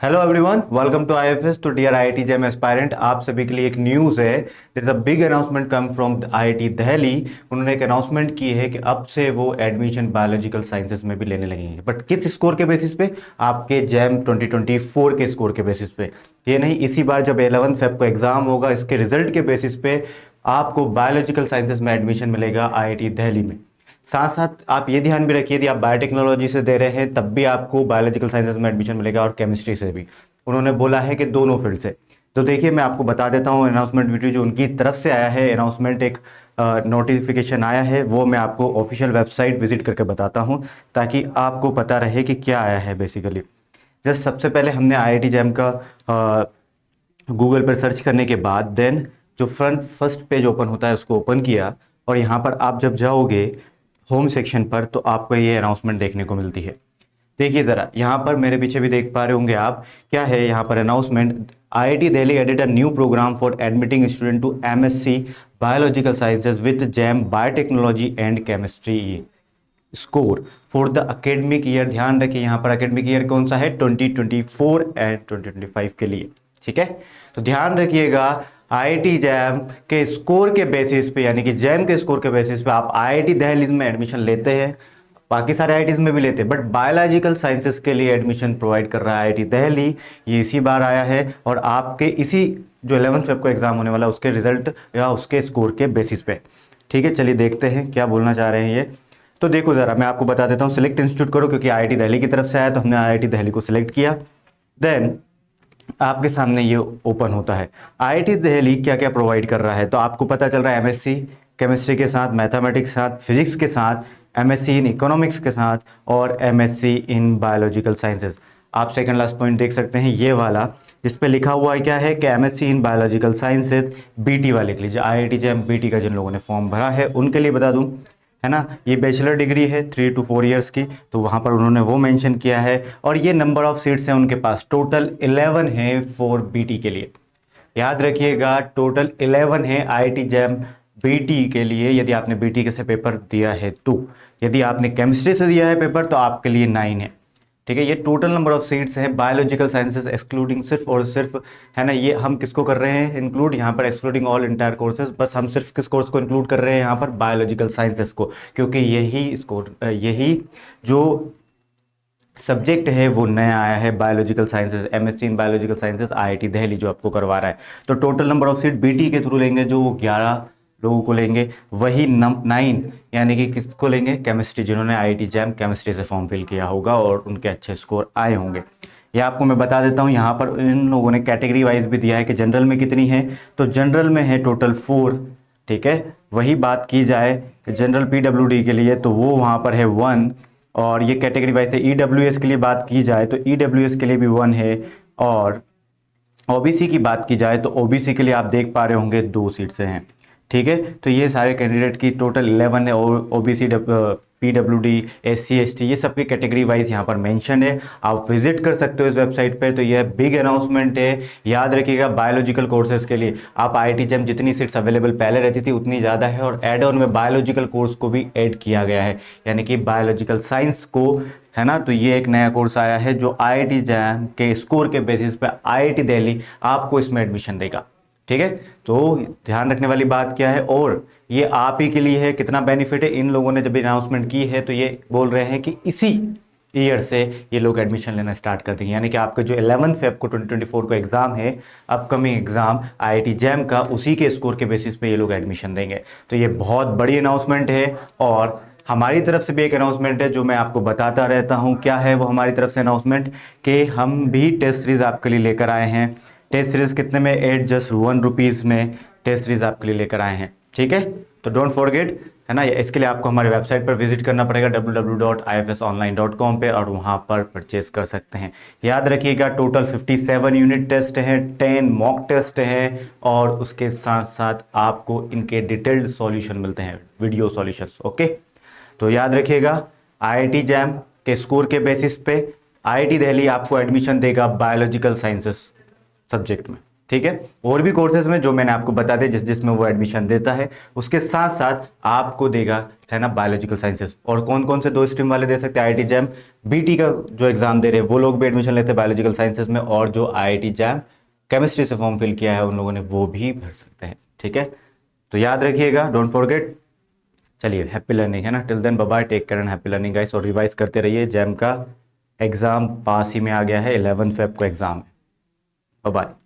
Hello everyone, welcome to IFS. तो dear IIT JAM aspirant, आप सभी के लिए एक न्यूज़ है। There is a big announcement come from IIT Delhi. उन्होंने एक अनाउंसमेंट की है कि अब से वो एडमिशन बायोलॉजिकल साइंसेज में भी लेने लगेंगे, बट किस स्कोर के बेसिस पे? आपके जेम 2024 के स्कोर के बेसिस पे। ये नहीं, इसी बार जब 11 फेब को एग्जाम होगा, इसके रिजल्ट के बेसिस पे आपको बायोलॉजिकल साइंसेज में एडमिशन मिलेगा आईआईटी दिल्ली में। साथ साथ आप ये ध्यान भी रखिए, यदि आप बायोटेक्नोलॉजी से दे रहे हैं तब भी आपको बायोलॉजिकल साइंसेज में एडमिशन मिलेगा, और केमिस्ट्री से भी। उन्होंने बोला है कि दोनों फील्ड से। तो देखिए, मैं आपको बता देता हूँ अनाउंसमेंट वीडियो जो उनकी तरफ से आया है। अनाउंसमेंट एक नोटिफिकेशन आया है, वो मैं आपको ऑफिशियल वेबसाइट विजिट करके बताता हूँ, ताकि आपको पता रहे कि क्या आया है बेसिकली। जस्ट सबसे पहले हमने आईआईटी जैम का गूगल पर सर्च करने के बाद देन जो फ्रंट फर्स्ट पेज ओपन होता है उसको ओपन किया, और यहाँ पर आप जब जाओगे होम सेक्शन पर तो आपको ये अनाउंसमेंट देखने को मिलती है। देखिए ज़रा, यहाँ पर मेरे पीछे भी देख पा रहे होंगे आप, क्या है यहाँ पर announcement. IIT Delhi added a new program for admitting student to MSc biological sciences with JAM biotechnology and chemistry score for the academic year. ध्यान रखिए, यहाँ पर अकेडमिक ईयर कौन सा है? 2024 एंड 2025 के लिए। ठीक है, तो ध्यान रखिएगा, आईआईटी जैम के स्कोर के बेसिस पे, यानी कि जैम के स्कोर के बेसिस पे आप आईआईटी दिल्ली में एडमिशन लेते हैं। बाकी सारे आईआईटीज में भी लेते हैं, बट बायोलॉजिकल साइंसेस के लिए एडमिशन प्रोवाइड कर रहा है आईआईटी दिल्ली। ये इसी बार आया है, और आपके इसी जो 11 फेब को एग्जाम होने वाला है उसके रिजल्ट या उसके स्कोर के बेसिस पे। ठीक है, चलिए देखते हैं क्या बोलना चाह रहे हैं ये। तो देखो ज़रा, मैं आपको बता देता हूँ। सिलेक्ट इंस्टीट्यूट करो, क्योंकि आईआईटी दिल्ली की तरफ से आया तो हमने आईआईटी दिल्ली को सिलेक्ट किया। देन आपके सामने ये ओपन होता है। आईआईटी दिल्ली क्या क्या प्रोवाइड कर रहा है, तो आपको पता चल रहा है एमएससी केमिस्ट्री के साथ, मैथमेटिक्स के साथ, फिजिक्स के साथ, एमएससी इन इकोनॉमिक्स के साथ, और एमएससी इन बायोलॉजिकल साइंसेज। आप सेकंड लास्ट पॉइंट देख सकते हैं ये वाला, जिस पे लिखा हुआ है क्या है कि MSc in biological sciences BT वाले के लिए, जो आईआईटी जेम बीटी का जिन लोगों ने फॉर्म भरा है उनके लिए बता दूं, है ना। ये बैचलर डिग्री है 3 to 4 ईयर्स की, तो वहाँ पर उन्होंने वो मेंशन किया है। और ये नंबर ऑफ सीट्स हैं उनके पास, टोटल 11 है फॉर बीटी के लिए। याद रखिएगा, टोटल 11 है आईआईटी जैम बीटी के लिए, यदि आपने बीटी के से पेपर दिया है तो। यदि आपने केमिस्ट्री से दिया है पेपर तो आपके लिए 9 है। ठीक है, ये टोटल नंबर ऑफ सीट्स हैं बायोलॉजिकल साइंसेज एक्सक्लूडिंग, सिर्फ और सिर्फ, है ना। ये हम किसको कर रहे हैं इंक्लूड यहाँ पर? Excluding all entire courses. बस हम सिर्फ किस कोर्स को इंक्लूड कर रहे हैं यहाँ पर? बायोलॉजिकल साइंसेज को, क्योंकि यही स्कोर, यही जो सब्जेक्ट है वो नया आया है, biological sciences, MSc in biological sciences IIT Delhi जो आपको करवा रहा है। तो total number of seat BT के थ्रू लेंगे जो वो 11 लोगों को लेंगे, वही 9 यानी कि किसको लेंगे? केमिस्ट्री, जिन्होंने आईआईटी जैम केमिस्ट्री से फॉर्म फिल किया होगा और उनके अच्छे स्कोर आए होंगे। ये आपको मैं बता देता हूँ, यहाँ पर इन लोगों ने कैटेगरी वाइज भी दिया है कि जनरल में कितनी है। तो जनरल में है टोटल 4। ठीक है, वही बात की जाए जनरल पीडब्ल्यूडी के लिए तो वो वहाँ पर है 1। और ये कैटेगरी वाइज से ईडब्ल्यूएस के लिए बात की जाए तो ईडब्ल्यूएस के लिए भी 1 है। और ओबीसी की बात की जाए तो ओबीसी के लिए आप देख पा रहे होंगे 2 सीट्स हैं। ठीक है, तो ये सारे कैंडिडेट की टोटल 11 है। ओबीसी, पीडब्ल्यूडी, एससी, एसटी, ये सबकी कैटेगरी वाइज यहाँ पर मेंशन है। आप विजिट कर सकते हो इस वेबसाइट पर। तो यह बिग अनाउंसमेंट है। याद रखिएगा, बायोलॉजिकल कोर्सेज के लिए आप आईआईटी जेम जितनी सीट्स अवेलेबल पहले रहती थी उतनी ज़्यादा है, और एड ऑन में बायोलॉजिकल कोर्स को भी ऐड किया गया है, यानी कि बायोलॉजिकल साइंस को, है ना। तो ये एक नया कोर्स आया है जो आईआईटी जैम के स्कोर के बेसिस पे आईआईटी दिल्ली आपको इसमें एडमिशन देगा। ठीक है, तो ध्यान रखने वाली बात क्या है, और ये आप ही के लिए है। कितना बेनिफिट है, इन लोगों ने जब अनाउंसमेंट की है तो ये बोल रहे हैं कि इसी ईयर से ये लोग एडमिशन लेना स्टार्ट कर देंगे, यानी कि आपका जो 11 फेब को 2024 को एग्जाम है, अपकमिंग एग्जाम आईआईटी जैम का, उसी के स्कोर के बेसिस पे ये लोग एडमिशन देंगे। तो ये बहुत बड़ी अनाउंसमेंट है। और हमारी तरफ से भी एक अनाउंसमेंट है जो मैं आपको बताता रहता हूँ। क्या है वो हमारी तरफ से अनाउंसमेंट? कि हम भी टेस्ट सीरीज आपके लिए लेकर आए हैं। टेस्ट सीरीज कितने में? एट जस्ट 1 रुपीज़ में टेस्ट सीरीज आपके लिए लेकर आए हैं। ठीक है, तो डोंट फॉरगेट, है ना। इसके लिए आपको हमारे वेबसाइट पर विजिट करना पड़ेगा www.ifsonline.com पे, और वहाँ पर परचेज कर सकते हैं। याद रखिएगा, टोटल 57 यूनिट टेस्ट हैं, 10 मॉक टेस्ट हैं, और उसके साथ साथ आपको इनके डिटेल्ड सॉल्यूशन मिलते हैं, वीडियो सॉल्यूशंस। ओके, तो याद रखिएगा, आईआईटी जैम के स्कोर के बेसिस पे आईआईटी दिल्ली आपको एडमिशन देगा बायोलॉजिकल साइंसेस सब्जेक्ट में। ठीक है। और भी कोर्सेज में जो मैंने आपको बता दिए जिसमें वो एडमिशन देता है, उसके साथ साथ आपको देगा, है ना, बायोलॉजिकल साइंसेस। और कौन कौन से 2 स्ट्रीम वाले दे सकते हैं? आईआईटी जैम बीटी का जो एग्जाम दे रहे हैं वो लोग भी एडमिशन लेते हैं बायोलॉजिकल साइंसेज में, और जो आईआईटी जैम केमिस्ट्री से फॉर्म फिल किया है उन लोगों ने वो भी भर सकते हैं। ठीक है, तो याद रखिएगा, डोंट फॉरगेट। चलिए, हैप्पी लर्निंग, है ना। Till then bye bye, take care and happy learning guys. और रिवाइज करते रहिए, जैम का एग्जाम पास ही में आ गया है, 11 फेब को एग्जाम है। Bye bye.